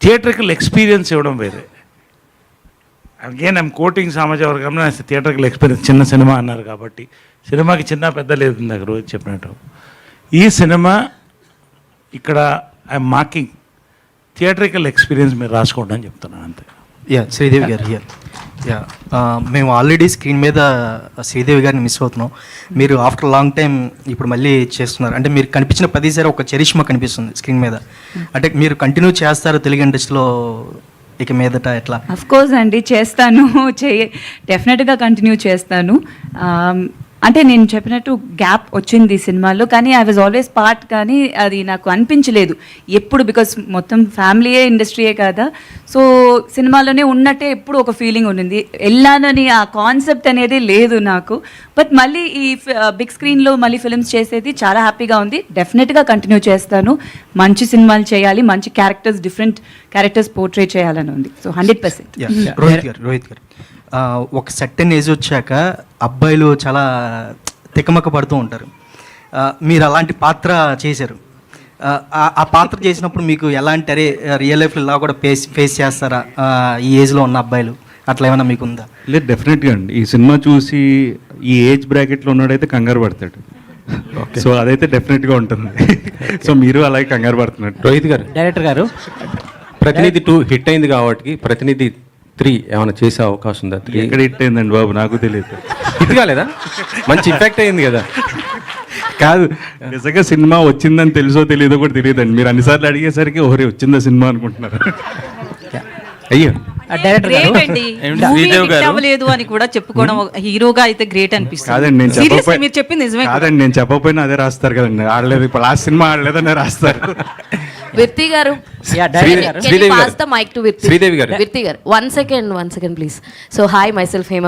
Theatrical experience ఇవ్వడం వేరే. Again I'm coating సమాజ వర్గంలో థియేటర్కల్ ఎక్స్పీరియన్స్. చిన్న సినిమా అన్నారు కాబట్టి సినిమాకి చిన్న పెద్ద లేదు ఇందాక రోజు చెప్పినట్టు. ఈ సినిమా ఇక్కడ ఐఎమ్ మార్కింగ్ థియేటర్కల్ ఎక్స్పీరియన్స్ మీరు రాసుకోండి అని చెప్తున్నాను అంతే. శ్రీదేవి గారు మేము ఆల్రెడీ స్క్రీన్ మీద శ్రీదేవి గారిని మిస్ అవుతున్నాం. మీరు ఆఫ్టర్ లాంగ్ టైం ఇప్పుడు మళ్ళీ చేస్తున్నారు అంటే మీరు కనిపించిన ప్రతిసారి ఒక చరిష్మా కనిపిస్తుంది స్క్రీన్ మీద. అంటే మీరు కంటిన్యూ చేస్తారు తెలుగు ఇండస్ట్రీలో ఇక మీదట ఎట్లా? అఫ్ కోర్స్ అండి, చేస్తాను. డెఫినెట్గా కంటిన్యూ చేస్తాను. అంటే నేను చెప్పినట్టు గ్యాప్ వచ్చింది ఈ సినిమాలో, కానీ ఐ వాజ్ ఆల్వేస్ పార్ట్. కానీ అది నాకు అనిపించలేదు ఎప్పుడు, బికాస్ మొత్తం ఫ్యామిలీయే ఇండస్ట్రీయే కదా. సో సినిమాలోనే ఉన్నట్టే ఎప్పుడు ఒక ఫీలింగ్ ఉండింది. వెళ్ళానని ఆ కాన్సెప్ట్ అనేది లేదు నాకు. బట్ మళ్ళీ ఈ బిగ్ స్క్రీన్లో మళ్ళీ ఫిల్మ్స్ చేసేది చాలా హ్యాపీగా ఉంది. డెఫినెట్గా కంటిన్యూ చేస్తాను. మంచి సినిమాలు చేయాలి, మంచి క్యారెక్టర్స్, డిఫరెంట్ క్యారెక్టర్స్ పోర్ట్రే చేయాలని ఉంది. సో 100%. రోహిత్ గారు ఒక సర్టెన్ ఏజ్ వచ్చాక అబ్బాయిలు చాలా తికమక పడుతూ ఉంటారు. మీరు అలాంటి పాత్ర చేశారు. ఆ పాత్ర చేసినప్పుడు మీకు ఎలాంటి అరే రియల్ లైఫ్లో ఇలా కూడా ఫేస్ చేస్తారా ఈ ఏజ్లో ఉన్న అబ్బాయిలు, అట్లా ఏమైనా మీకు ఉందా? లేదు, డెఫినెట్గా అండి. ఈ సినిమా చూసి ఈ ఏజ్ బ్రాకెట్లో ఉన్నాడైతే కంగారు పడతాడు. సో అదైతే డెఫినెట్గా ఉంటుంది. సో మీరు అలాగే కంగారు పడుతున్నట్టు. రోహిత్ గారు, డైరెక్టర్ గారు, ప్రతినిధి 2 హిట్ అయింది కాబట్టి ప్రతినిధి 3 ఏమైనా చేసే అవకాశం ఉందా? 3 ఎక్కడ హిట్ అయిందండి బాబు, నాకు తెలియదు. హిట్ కాలేదా? మంచి ఇంపాక్ట్ అయింది కదా. కాదు, నిజంగా సినిమా వచ్చిందని తెలుసో తెలియదో కూడా తెలియదండి. మీరు అన్నిసార్లు అడిగేసరికి ఓరే వచ్చిందా సినిమా అనుకుంటున్నారు. అయ్యో గ్రేట్ అండి. అవ్వలేదు అని కూడా చెప్పుకోవడం హీరోగా అయితే గ్రేట్ అనిపిస్తుంది. కాదండి, నేను చెప్పకపోయినా మీరు చెప్పింది నిజమే. కాదండి, నేను చెప్పకపోయినా అదే రాస్తారు కదండి. ఆడలేదు, ఇప్పుడు లాస్ట్ సినిమా ఆడలేదనే రాస్తారు. విర్తి గారు, శ్రీదేవి గారు, మైక్ టు విర్తి గారు. 1 second please. So hi, my self Hema